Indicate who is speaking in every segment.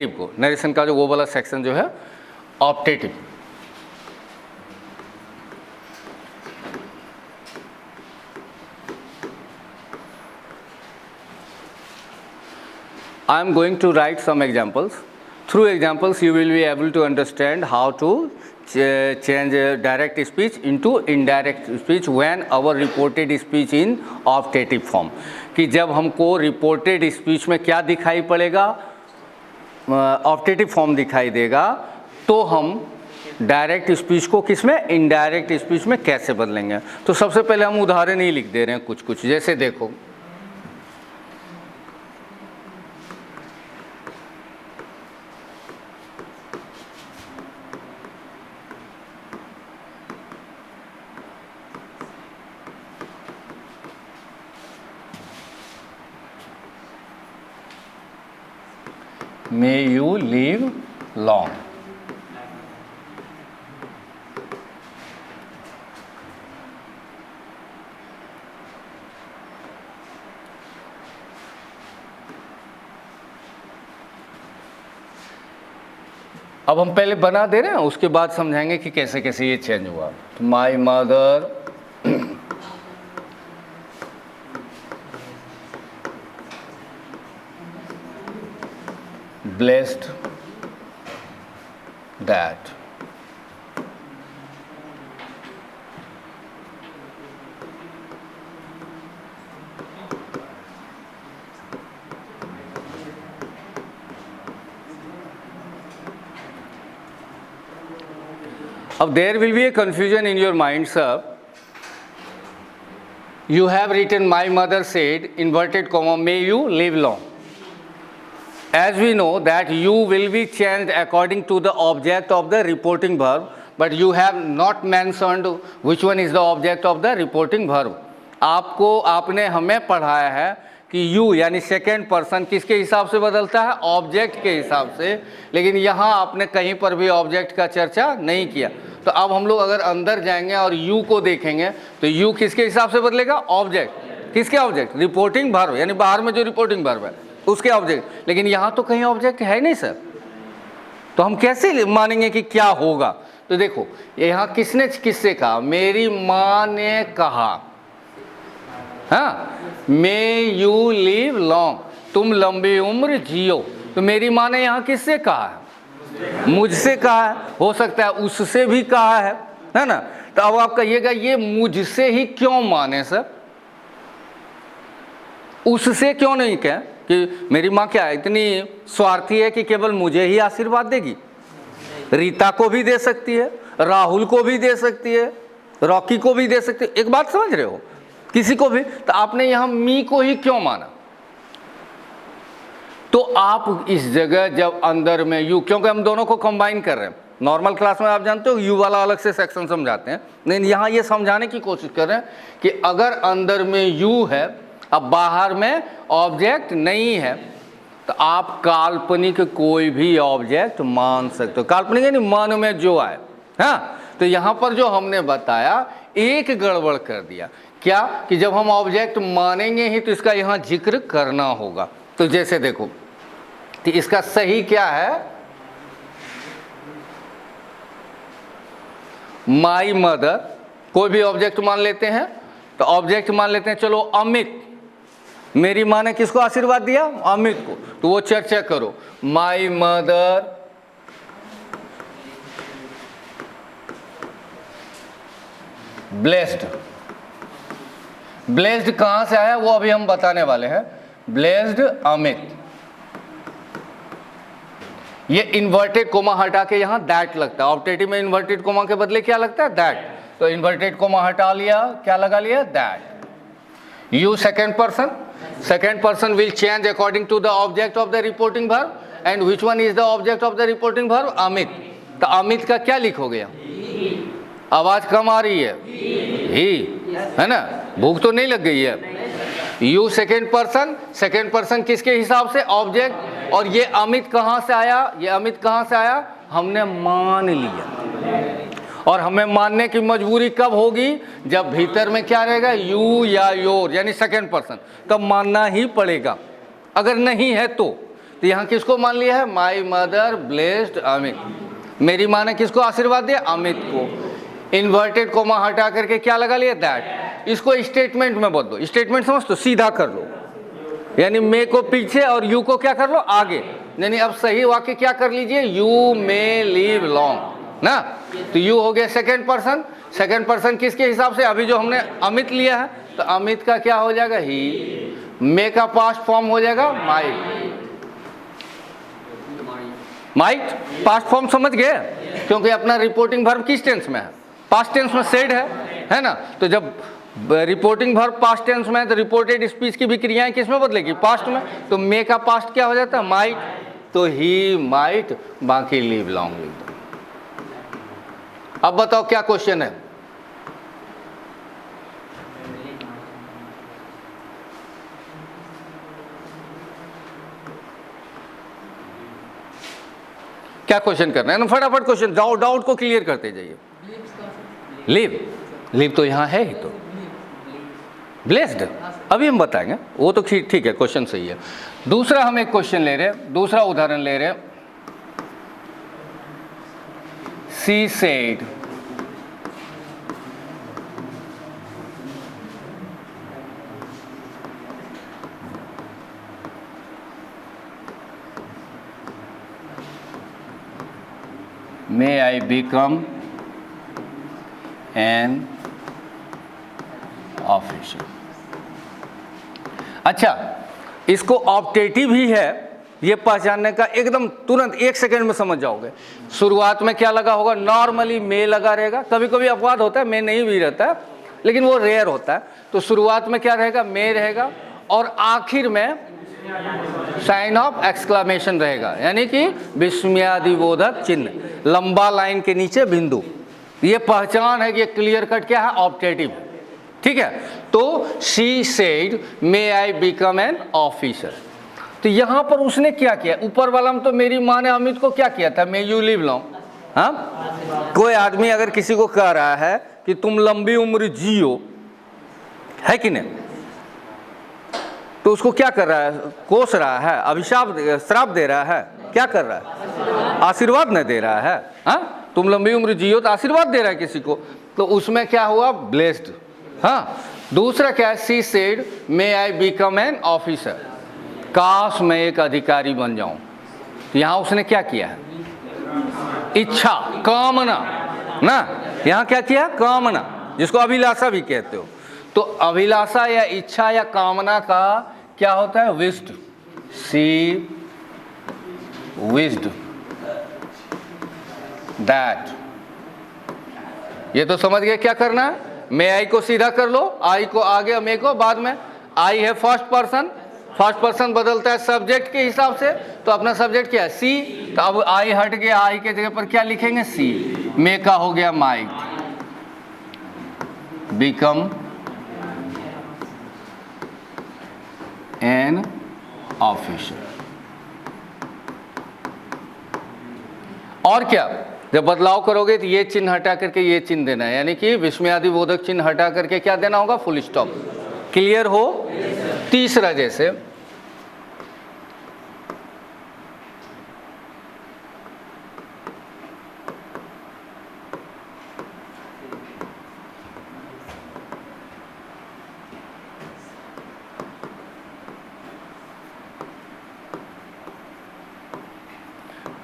Speaker 1: को नरेशन का जो वो वाला सेक्शन जो है optative. I am going to write some examples. Through examples you will be able to understand how to change direct speech into indirect speech when our reported speech in optative form। कि जब हमको reported speech में क्या दिखाई पड़ेगा, optative form दिखाई देगा, तो हम डायरेक्ट स्पीच को किस में, इनडायरेक्ट स्पीच में कैसे बदलेंगे। तो सबसे पहले हम उदाहरण ही लिख दे रहे हैं कुछ कुछ, जैसे देखो मे यू लिव लॉन्ग। अब हम पहले बना दे रहे हैं, उसके बाद समझाएंगे कि कैसे कैसे ये चेंज हुआ। तो माई मदर blessed that अब there will be a confusion in your mind, sir. You have written my mother said inverted comma may you live long. As we know that you will be changed according to the object of the reporting verb, but you have not mentioned which one is the object of the reporting verb. आपने हमें पढ़ाया है कि you यानी second person किसके हिसाब से बदलता है, ऑब्जेक्ट के हिसाब से, लेकिन यहाँ आपने कहीं पर भी ऑब्जेक्ट का चर्चा नहीं किया। तो अब हम लोग अगर अंदर जाएंगे और you को देखेंगे तो you किसके हिसाब से बदलेगा, ऑब्जेक्ट। किसके ऑब्जेक्ट, रिपोर्टिंग वर्ब, यानी बाहर में जो रिपोर्टिंग वर्ब है उसके ऑब्जेक्ट, लेकिन यहाँ तो कहीं ऑब्जेक्ट है नहीं सर। तो हम कैसे मानेंगे कि क्या होगा। तो देखो यहाँ किसने किससे कहा, मेरी माँ ने कहा, हाँ, मे यू लिव लॉन्ग, तुम लंबी उम्र जियो। तो मेरी माँ ने यहाँ किससे कहा है, मुझसे कहा है, हो सकता है उससे भी कहा है ना। तो अब आप कहिएगा ये मुझसे ही क्यों माने सर, उससे क्यों नहीं कहें कि मेरी माँ क्या है इतनी स्वार्थी है कि केवल मुझे ही आशीर्वाद देगी, रीता को भी दे सकती है, राहुल को भी दे सकती है, रॉकी को भी दे सकती है। एक बात समझ रहे हो, किसी को भी। तो आपने यहां मी को ही क्यों माना। तो आप इस जगह जब अंदर में यू, क्योंकि हम दोनों को कंबाइन कर रहे हैं, नॉर्मल क्लास में आप जानते हो यू वाला अलग से सेक्शन समझाते हैं, लेकिन यहां ये समझाने की कोशिश कर रहे हैं कि अगर अंदर में यू है, अब बाहर में ऑब्जेक्ट नहीं है, तो आप काल्पनिक कोई भी ऑब्जेक्ट मान सकते हो। काल्पनिक यानी मन में जो आए, हाँ। तो यहाँ पर जो हमने बताया एक गड़बड़ कर दिया, क्या कि जब हम ऑब्जेक्ट मानेंगे ही तो इसका यहाँ जिक्र करना होगा। तो जैसे देखो, तो इसका सही क्या है, माई मदर, कोई भी ऑब्जेक्ट मान लेते हैं। तो ऑब्जेक्ट मान लेते हैं, चलो अमित, मेरी माँ ने किसको आशीर्वाद दिया, अमित को। तो वो चर्चा करो, माई मदर ब्लेस्ड। ब्लेस्ड कहां से आया वो अभी हम बताने वाले हैं। ब्लेस्ड अमित, ये इन्वर्टेड कोमा हटा के यहां दैट लगता है। ऑप्टेटिव में इन्वर्टेड कोमा के बदले क्या लगता है, दैट। तो इन्वर्टेड कोमा हटा लिया, क्या लगा लिया, that. You second person will change according to the object of the reporting verb, and which one is the object of the reporting verb, Amit. तो अमित का क्या लिखोगे, आवाज कम आ रही है, ही है ना, भूख तो नहीं लग गई है। यू सेकेंड पर्सन किसके हिसाब से, ऑब्जेक्ट। और ये अमित कहां से आया, ये अमित कहां से आया, हमने मान लिया। और हमें मानने की मजबूरी कब होगी, जब भीतर में क्या रहेगा, यू या योर यानी सेकेंड पर्सन, तब मानना ही पड़ेगा। अगर नहीं है तो तो यहाँ किसको मान लिया है? My mother blessed Amit. मेरी माँ ने किसको आशीर्वाद दिया? अमित को। इन्वर्टेड कोमा हटा करके क्या लगा लिया? दैट। इसको स्टेटमेंट में बदलो। स्टेटमेंट समझ तो सीधा कर लो, यानी मे को पीछे और यू को क्या कर लो? आगे। यानी अब सही वाक्य क्या कर लीजिए? यू मे लिव लॉन्ग ना। तो यू हो गया सेकेंड पर्सन। सेकेंड पर्सन किसके हिसाब से? अभी जो हमने अमित लिया है, तो अमित का क्या हो जाएगा? ही। मे का पास्ट फॉर्म हो जाएगा माइट। माइट पास्ट फॉर्म समझ गए? क्योंकि अपना रिपोर्टिंग वर्ब किस टेंस में है? पास्ट टेंस में सेड है ना। तो जब रिपोर्टिंग वर्ब पास्ट टेंस में है तो रिपोर्टेड स्पीच की भी क्रियाएं किस में बदलेगी? पास्ट में। तो मे का पास्ट क्या हो जाता है? माइट। तो ही माइट, बाकी लिव लॉन्ग लिव। अब बताओ क्या क्वेश्चन है? क्या क्वेश्चन करना है ना? फटाफट क्वेश्चन, डाउट को क्लियर करते जाइए। लिव, लिव तो यहां है ही, तो ब्लेस्ड अभी हम बताएंगे, वो तो ठीक है, क्वेश्चन सही है। दूसरा हम एक क्वेश्चन ले रहे हैं, दूसरा उदाहरण ले रहे हैं। She said may I become an officer। अच्छा, इसको ऑप्टेटिव ही है, ये पहचानने का एकदम तुरंत 1 सेकंड में समझ जाओगे। शुरुआत में क्या लगा होगा? नॉर्मली मे लगा रहेगा, कभी कभी अपवाद होता है मे नहीं भी रहता है, लेकिन वो रेयर होता है। तो शुरुआत में क्या रहेगा? मे रहेगा, और आखिर में साइन ऑफ एक्सक्लेमेशन रहेगा, यानी कि विस्मयादिबोधक चिन्ह, लंबा लाइन के नीचे बिंदु। ये पहचान है कि ये क्लियर कट क्या है? ऑप्टेटिव। ठीक है। तो she said may I become an officer. तो यहां पर उसने क्या किया? ऊपर वाला में तो मेरी माँ ने अमित को क्या किया था? May you live long. हाँ, कोई आदमी अगर किसी को कह रहा है कि तुम लंबी उम्र जियो, है कि नहीं, तो उसको क्या कर रहा है? कोस रहा है, अभिशाप श्राप दे रहा है, क्या कर रहा है? आशीर्वाद नहीं दे रहा है। हाँ, तुम लंबी उम्र जियो, तो आशीर्वाद दे रहा है किसी को, तो उसमें क्या हुआ? ब्लेस्ड। हाँ, दूसरा क्या है? She said may I become an officer, काश मैं एक अधिकारी बन जाऊं। तो यहां उसने क्या किया है? इच्छा, कामना ना। यहां क्या किया? कामना, जिसको अभिलाषा भी कहते हो। तो अभिलाषा या इच्छा या कामना का क्या होता है? विश्ड। See wished that. ये तो समझ गए क्या करना है? मे आई को सीधा कर लो, आई को आगे, मे को बाद में। आई है फर्स्ट पर्सन, फर्स्ट पर्सन बदलता है सब्जेक्ट के हिसाब से, तो अपना सब्जेक्ट क्या है? सी। तो अब आई हट गया, आई के जगह पर क्या लिखेंगे? सी। मे का हो गया माइट बिकम एन ऑफिसर। और क्या? जब बदलाव करोगे तो ये चिन्ह हटा करके ये चिन्ह देना है, यानी कि विस्मयादिबोधक चिन्ह हटा करके क्या देना होगा? Full stop. क्लियर हो? तीसरा, जैसे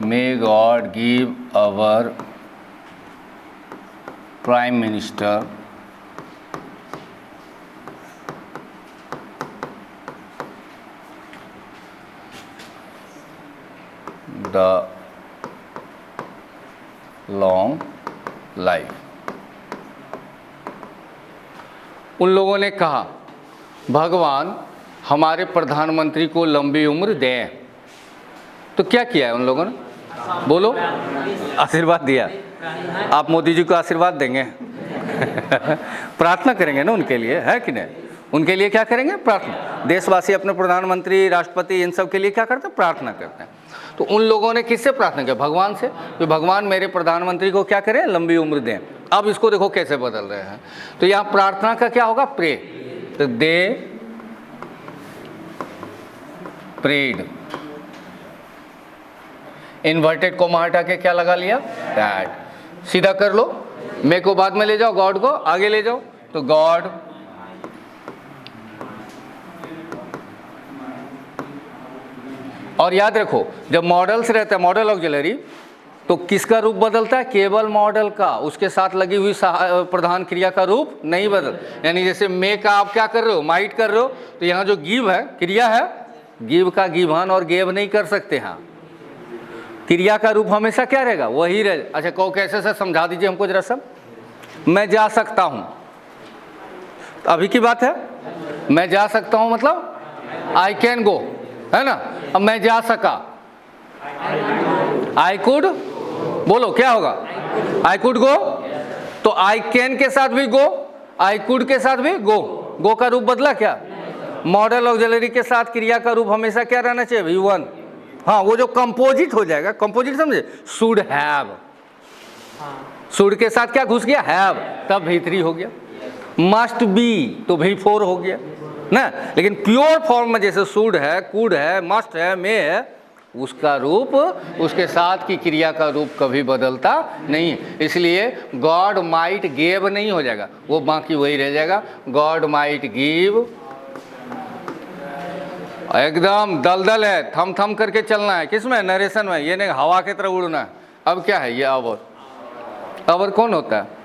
Speaker 1: May God give our Prime Minister the long life। उन लोगों ने कहा भगवान हमारे प्रधानमंत्री को लंबी उम्र दें। तो क्या किया है उन लोगों ने? बोलो। आशीर्वाद दिया। आप मोदी जी को आशीर्वाद देंगे? प्रार्थना करेंगे ना उनके लिए, है कि नहीं? उनके लिए क्या करेंगे? प्रार्थना। देशवासी अपने प्रधानमंत्री, राष्ट्रपति, इन सब के लिए क्या करते हैं? प्रार्थना करते हैं। तो उन लोगों ने किससे प्रार्थना किया? भगवान से, कि भगवान मेरे प्रधानमंत्री को क्या करें? लंबी उम्र दें। अब इसको देखो कैसे बदल रहे हैं। तो यहाँ प्रार्थना का क्या होगा? प्रे। तो दे प्रेड इन्वर्टेड कोमा हटा के क्या लगा लिया, दैट। सीधा कर लो, मे को बाद में ले जाओ, गॉड को आगे ले जाओ, तो गॉड और याद रखो जब मॉडल्स रहता है, मॉडल ऑक्सिलरी, तो किसका रूप बदलता है, केवल मॉडल का, उसके साथ लगी हुई प्रधान क्रिया का रूप नहीं बदल। यानी जैसे मे का आप क्या कर रहे हो, माइट कर रहे हो, तो यहाँ जो गिव है, क्रिया है, गिव का गिवन और गेव नहीं कर सकते हैं। क्रिया का रूप हमेशा क्या रहेगा, वही रहे। अच्छा कहो कैसे से समझा दीजिए हमको जरा सब। मैं जा सकता हूँ, अभी की बात है, मैं जा सकता हूँ मतलब आई कैन गो, है ना। अब मैं जा सका, आई कुड, बोलो क्या होगा, आई कुड गो, तो आई कैन के साथ भी गो, आई कुड के साथ भी गो, गो का रूप बदला क्या, मॉडल ऑक्सिलरी के साथ क्रिया का रूप हमेशा क्या रहना चाहिए, V1। हाँ वो जो कंपोजिट हो जाएगा, कंपोजिट समझे, शुड हैव, शुड के साथ क्या घुस गया, हैव, तब V3 हो गया। मस्ट बी तो V4 हो गया ना। लेकिन प्योर फॉर्म में जैसे शुड है, कुड है, मस्ट है, मे है, उसका रूप, उसके साथ की क्रिया का रूप कभी बदलता नहीं है। इसलिए गॉड माइट गेव नहीं हो जाएगा, वो बाकी वही रह जाएगा, गॉड माइट गिव। एकदम दलदल है, थम थम करके चलना है, किसमें, नरेशन में, ये नहीं हवा की तरह उड़ना है। अब क्या है ये अवर, अवर कौन होता है,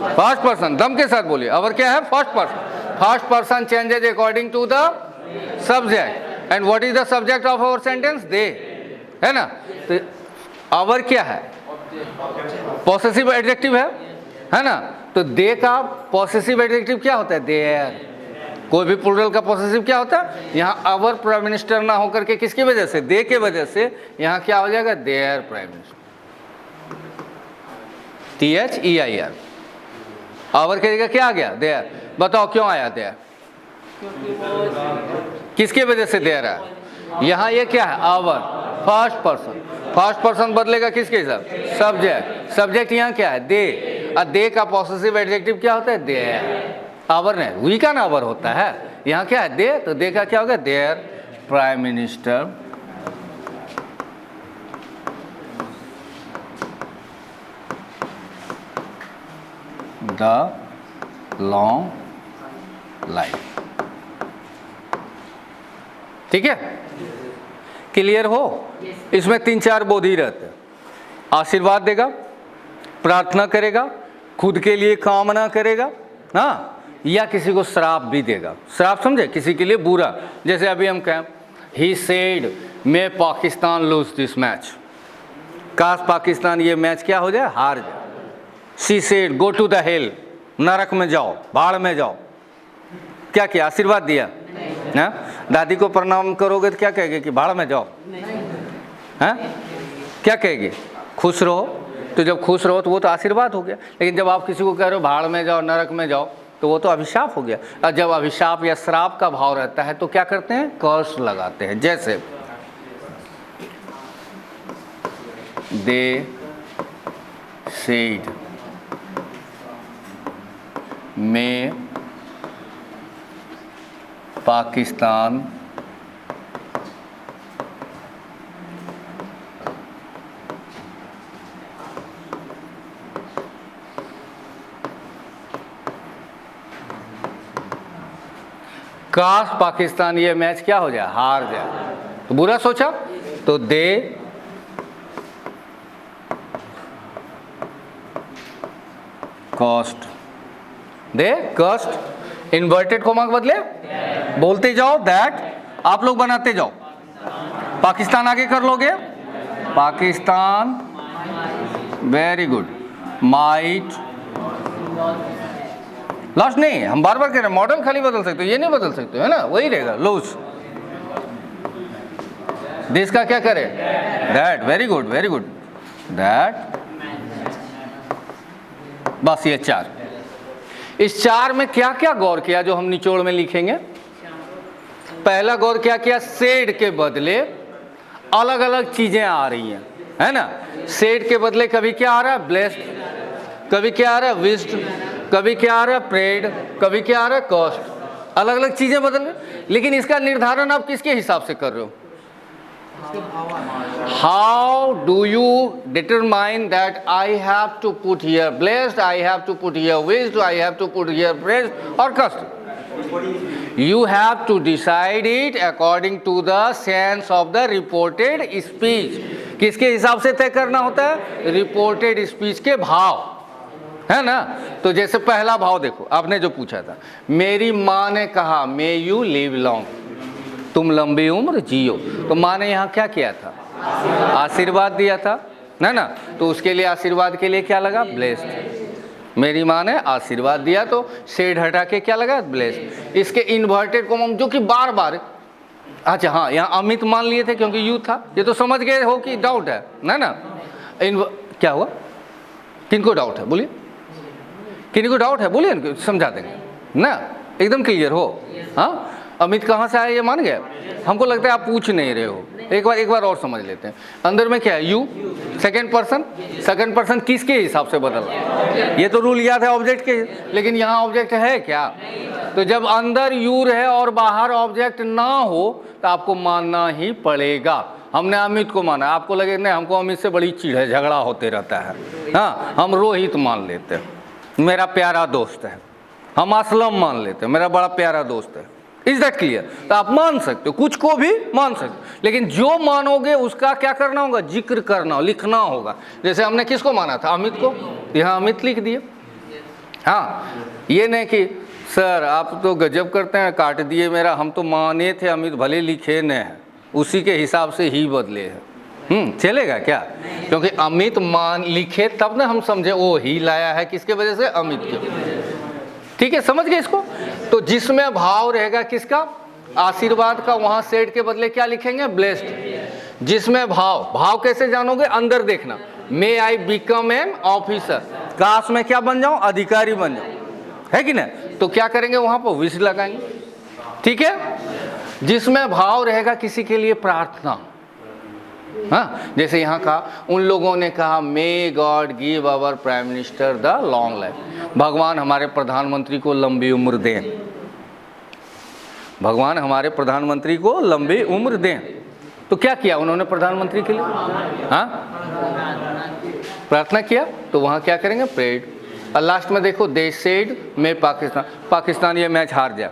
Speaker 1: फर्स्ट पर्सन, दम के साथ बोलिए, अवर क्या है, first person. First person changes according to the subject, and what is the subject of our sentence, they, है ना। तो आवर क्या है, पॉसेसिव एडजेक्टिव है ना। तो दे का पॉसेसिव एडजेक्टिव क्या होता है, देयर। कोई भी प्लूरल का पॉसेसिव क्या होता है, यहाँ आवर प्राइम मिनिस्टर ना होकर के किसकी वजह से, दे के वजह से, यहाँ क्या हो जाएगा, their prime minister, THEIR। Our की जगह क्या आ गया, देयर। बताओ क्यों आया देयर, किसके वजह से देयर है, यहाँ ये क्या है, our, first person, first person बदलेगा किसके हिसाब, सब्जेक्ट, सब्जेक्ट यहाँ क्या है, दे, और दे का पॉसेसिव एडजेक्टिव क्या होता है, देयर। आवर ने वी का ना आवर होता है, यहाँ क्या है, दे, तो दे का क्या होगा, their prime minister the long life. ठीक है, क्लियर हो। इसमें 3-4 बोधी रहते हैं, आशीर्वाद देगा, प्रार्थना करेगा, खुद के लिए कामना करेगा, हाँ, या किसी को श्राप भी देगा। श्राप समझे, किसी के लिए बुरा, जैसे अभी हम कहें, he said may Pakistan lose this match, काश पाकिस्तान ये मैच क्या हो जाए, हार जाए। She said go to the hell, नरक में जाओ, भाड़ में जाओ, क्या किया, आशीर्वाद दिया ना। दादी को प्रणाम करोगे तो क्या कहेगी, कि भाड़ में जाओ, हाँ, क्या कहेगी, खुश रहो। तो जब खुश रहो तो वो तो आशीर्वाद हो गया। लेकिन जब आप किसी को कह रहे हो भाड़ में जाओ, नरक में जाओ, तो वो तो अभिशाप हो गया। और जब अभिशाप या श्राप का भाव रहता है तो क्या करते हैं, कर्स लगाते हैं। जैसे दे सेड मे पाकिस्तान काश पाकिस्तान ये मैच क्या हो जाए, हार जाए, तो बुरा सोचा, तो दे कॉस्ट, दे कॉस्ट, इन्वर्टेड कोमा के बदले बोलते जाओ, दैट, आप लोग बनाते जाओ, पाकिस्तान आगे कर लोगे, Pakistan, very good, might, last नहीं, हम बार बार कह रहे हैं, मॉडल खाली बदल सकते हो, ये नहीं बदल सकते हो, है ना, वही रहेगा, लूज। देश का क्या करे, that, very good, very good, that. बस ये 4, इस 4 में क्या क्या गौर किया जो हम निचोड़ में लिखेंगे। पहला गौर क्या किया, सेड के बदले अलग अलग चीजें आ रही हैं, है ना। सेड के बदले कभी क्या आ रहा है, ब्लेस्ड, कभी क्या आ रहा है, विस्ड, कभी क्या आ रहा है, प्रेड, कभी क्या आ रहा है, कॉस्ट। अलग अलग चीजें बदल रही, लेकिन इसका निर्धारण आप किसके हिसाब से कर रहे हो, How do you determine that I have to put here blessed, I have to put here wished, I have to put here praised or cursed? You have to decide it according to the sense of the reported speech. किसके हिसाब से तय करना होता है? Reported speech के भाव, है ना? तो जैसे पहला भाव देखो, आपने जो पूछा था, मेरी माँ ने कहा मे यू लिव लॉन्ग, तुम लंबी उम्र जियो। तो माँ ने यहाँ क्या किया था? आशीर्वाद दिया था, है ना? तो उसके लिए आशीर्वाद के लिए क्या लगा? ब्लेस्ड। मेरी माँ ने आशीर्वाद दिया, तो शेड हटा के क्या लगा? ब्लेस्ड। इसके इन्वर्टेड कॉमा जो कि बार बार, अच्छा हाँ, यहाँ अमित मान लिए थे क्योंकि यू था, ये तो समझ गए हो कि डाउट है ना? क्या हुआ? किनको डाउट है बोलिए, किनको डाउट है बोलिए, समझा देंगे ना, एकदम क्लियर हो। हाँ, अमित कहाँ से आया ये मान गया? हमको लगता है आप पूछ नहीं रहे हो, एक बार और समझ लेते हैं। अंदर में क्या है? यू, सेकंड पर्सन किसके हिसाब से बदल रहा है? ये तो रूल याद है ऑब्जेक्ट के, लेकिन यहाँ ऑब्जेक्ट है क्या? तो जब अंदर यू रहे और बाहर ऑब्जेक्ट ना हो तो आपको मानना ही पड़ेगा। हमने अमित को माना, आपको लगे नहीं हमको अमित से बड़ी चिढ़ है, झगड़ा होते रहता है, हाँ, हम रोहित मान लेते हैं, मेरा प्यारा दोस्त है। हम असलम मान लेते हैं, मेरा बड़ा प्यारा दोस्त है। Is that clear? तो आप मान सकते हो, कुछ को भी मान सकते हो, लेकिन जो मानोगे उसका क्या करना होगा? जिक्र करना, लिखना होगा। जैसे हमने किसको माना था? अमित को, यहाँ अमित लिख दिए। हाँ, ये नहीं कि सर आप तो गजब करते हैं, काट दिए मेरा, हम तो माने थे अमित, भले लिखे न है, उसी के हिसाब से ही बदले हैं। चलेगा क्या? क्योंकि अमित मान लिखे तब ना हम समझे वो ही लाया है, किसके वजह से? अमित के। ठीक है, समझ गए इसको? तो जिसमें भाव रहेगा किसका? आशीर्वाद का, वहां सेड के बदले क्या लिखेंगे? ब्लेस्ड। जिसमें भाव कैसे जानोगे? अंदर देखना, मे आई बिकम एन ऑफिसर, काश में क्या बन जाऊं? अधिकारी बन जाऊं, है कि नहीं? तो क्या करेंगे? वहां पर विश लगाएंगे। ठीक है? जिसमें भाव रहेगा किसी के लिए प्रार्थना, हाँ, जैसे यहाँ कहा, उन लोगों ने कहा may god give our prime minister the long life, भगवान हमारे प्रधानमंत्री को लंबी उम्र दें, भगवान हमारे प्रधानमंत्री को लंबी उम्र दें। तो क्या किया उन्होंने प्रधानमंत्री के लिए? हाँ, प्रार्थना किया। तो वहाँ क्या करेंगे? प्रेड। और लास्ट में देखो, दे सेड मे पाकिस्तान ये मैच हार जाए।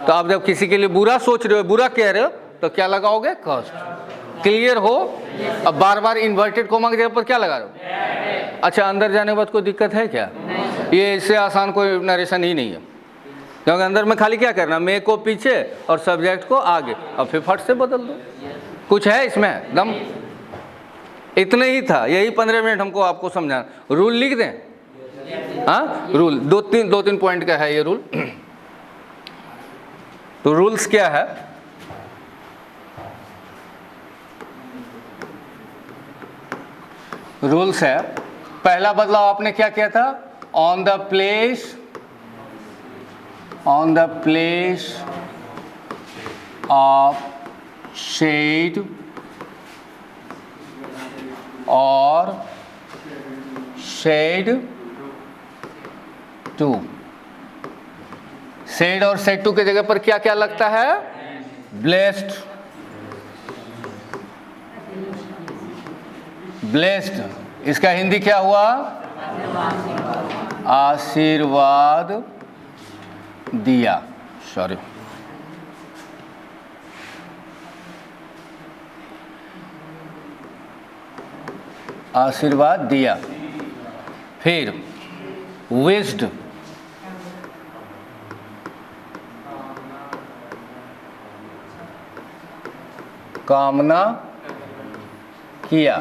Speaker 1: तो आप जब किसी के लिए बुरा सोच रहे हो, बुरा कह रहे हो, तो क्या लगाओगे? कस्ट। क्लियर हो? अब बार बार इन्वर्टेड कोमा की जगह पर क्या लगा रहे हो? अच्छा, अंदर जाने के बाद कोई दिक्कत है क्या? ये इससे आसान कोई नरेशन ही नहीं है, क्योंकि अंदर में खाली क्या करना? मे को पीछे और सब्जेक्ट को आगे, और फिर फट से बदल दो। कुछ है इसमें दम? इतने ही था, यही 15 मिनट हमको आपको समझाना। रूल लिख दें? हाँ, रूल दो तीन पॉइंट का है ये रूल। तो रूल्स क्या है? रूल्स है, पहला बदलाव आपने क्या किया था? On the place of shed और शेड टू, शेड और शेड टू के जगह पर क्या क्या लगता है? ब्लेस्ड। ब्लेस्ड इसका हिंदी क्या हुआ? आशीर्वाद दिया, सॉरी। आशीर्वाद दिया। फिर विश्ड, कामना किया।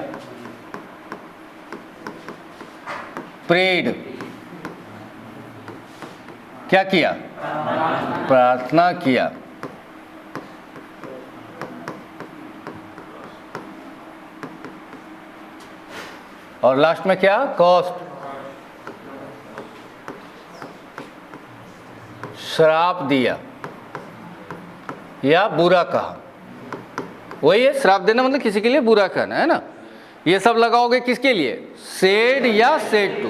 Speaker 1: प्रेड, क्या किया? प्रार्थना किया। और लास्ट में क्या? कॉस्ट, श्राप दिया या बुरा कहा। वही है, श्राप देना मतलब किसी के लिए बुरा कहना, है ना? ये सब लगाओगे किसके लिए? सेड या सेड टू।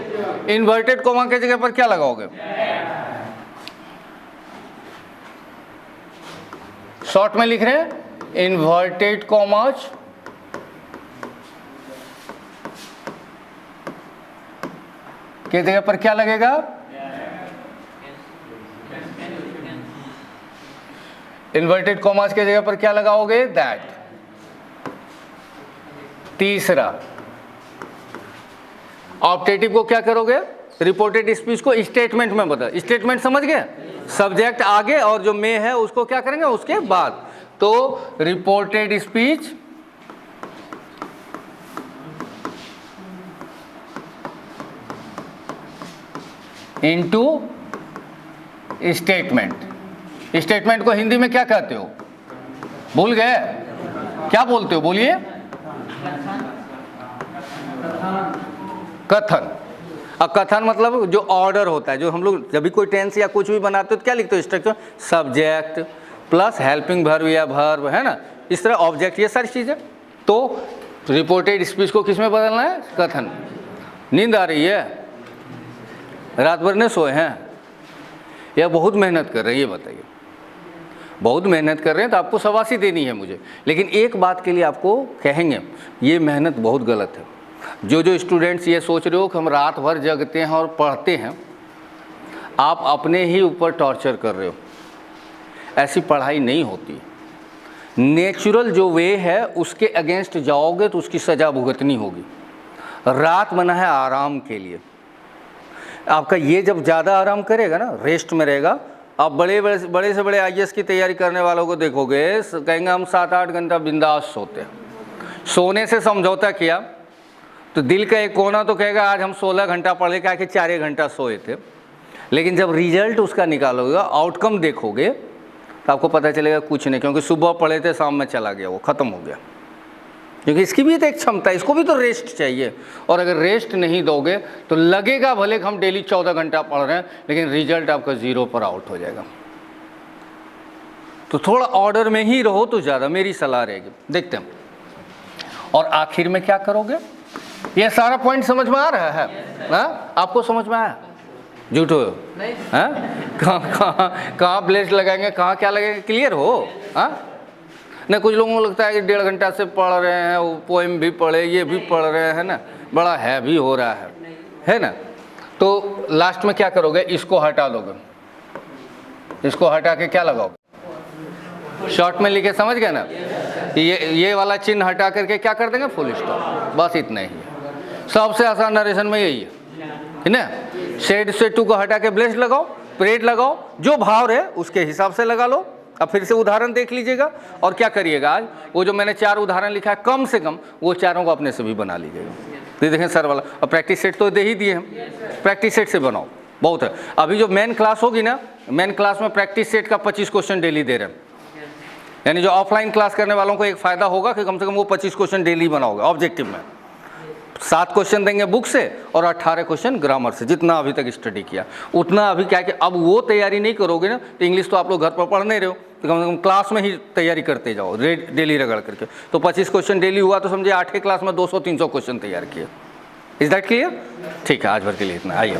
Speaker 1: इन्वर्टेड कोमा के जगह पर क्या लगाओगे? शॉर्ट में लिख रहे हैं इन्वर्टेड कॉमास के जगह पर क्या लगेगा? इन्वर्टेड कॉमास के जगह पर क्या लगाओगे? दैट। तीसरा, ऑप्टेटिव को क्या करोगे? रिपोर्टेड स्पीच को स्टेटमेंट में बदल। स्टेटमेंट समझ गए? सब्जेक्ट आगे और जो मे है उसको क्या करेंगे उसके बाद। तो reported speech into statement. Statement को हिंदी में क्या कहते हो? भूल गए? क्या बोलते हो? बोलिए। कथन। अब कथन मतलब जो ऑर्डर होता है, जो हम लोग जब भी कोई टेंस या कुछ भी बनाते हो तो क्या लिखते हो? Structure, subject plus helping verb या वर्ब, है ना, इस तरह ऑब्जेक्ट, ये सारी चीजें। तो रिपोर्टेड स्पीच को किस में बदलना है? कथन। नींद आ रही है? रात भर नहीं सोए हैं या बहुत मेहनत कर रहे हैं? ये बताइए। बहुत मेहनत कर रहे हैं तो आपको शाबाशी देनी है मुझे, लेकिन एक बात के लिए आपको कहेंगे, ये मेहनत बहुत गलत है। जो स्टूडेंट्स ये सोच रहे हो कि हम रात भर जगते हैं और पढ़ते हैं, आप अपने ही ऊपर टॉर्चर कर रहे हो। ऐसी पढ़ाई नहीं होती। नेचुरल जो वे है उसके अगेंस्ट जाओगे तो उसकी सज़ा भुगतनी होगी। रात बना है आराम के लिए। आपका ये जब ज़्यादा आराम करेगा ना, रेस्ट में रहेगा, आप बड़े से बड़े IAS की तैयारी करने वालों को देखोगे, कहेंगे हम 7-8 घंटा बिंदास सोते हैं। सोने से समझौता किया तो दिल का एक कोना तो कहेगा आज हम 16 घंटा पढ़े, क्या कि 4 घंटा सोए थे। लेकिन जब रिजल्ट उसका निकालोगे, आउटकम देखोगे, तो आपको पता चलेगा कुछ नहीं, क्योंकि सुबह पढ़े थे शाम में चला गया, वो ख़त्म हो गया। क्योंकि इसकी भी तो एक क्षमता है, इसको भी तो रेस्ट चाहिए। और अगर रेस्ट नहीं दोगे तो लगेगा भले कि हम डेली 14 घंटा पढ़ रहे हैं, लेकिन रिजल्ट आपका 0 पर आउट हो जाएगा। तो थोड़ा ऑर्डर में ही रहो तो ज़्यादा, मेरी सलाह रहेगी। देखते हैं। और आखिर में क्या करोगे? ये सारा पॉइंट समझ में आ रहा है? हाँ, आपको समझ में आया? झूठो हाँ, कहाँ ब्लेस लगाएंगे, कहाँ क्या लगेगा, क्लियर हो? हाँ नहीं, कुछ लोगों को लगता है कि 1.5 घंटा से पढ़ रहे हैं, वो पोएम भी पढ़े, ये भी पढ़ रहे हैं ना, बड़ा हैवी हो रहा है ना। तो लास्ट में क्या करोगे? इसको हटा दोगे। इसको हटा के क्या लगाओगे? शॉर्ट में लिखे, समझ गए ना? ये वाला चिन्ह हटा करके क्या कर देंगे? Full stop. बस इतना ही है। सबसे आसान नरेशन में यही है ना। शेड से टू को हटा के ब्लेस लगाओ, परेड लगाओ, जो भाव है उसके हिसाब से लगा लो। अब फिर से उदाहरण देख लीजिएगा और क्या करिएगा, आज वो जो मैंने 4 उदाहरण लिखा है, कम से कम वो चारों को अपने से भी बना लीजिएगा। तो देखें सर वाला, और प्रैक्टिस सेट तो दे ही दिए हम, प्रैक्टिस सेट से बनाओ, बहुत है। अभी जो मेन क्लास होगी ना, मेन क्लास में प्रैक्टिस सेट का 25 क्वेश्चन डेली दे रहे हैं। यानी जो ऑफलाइन क्लास करने वालों को एक फ़ायदा होगा कि कम से कम वो 25 क्वेश्चन डेली बनाओगे। ऑब्जेक्टिव में 7 क्वेश्चन देंगे बुक से और 18 क्वेश्चन ग्रामर से, जितना अभी तक स्टडी किया उतना। अभी क्या कि अब वो तैयारी नहीं करोगे ना, तो इंग्लिश तो आप लोग घर पर पढ़ नहीं रहे हो, तो कम से कम क्लास में ही तैयारी करते जाओ, डेली रगड़ करके। तो 25 क्वेश्चन डेली हुआ तो समझिए 8 क्लास में 200-300 क्वेश्चन तैयार किए। Is that clear? ठीक है, आज भर के लिए इतना। आइए।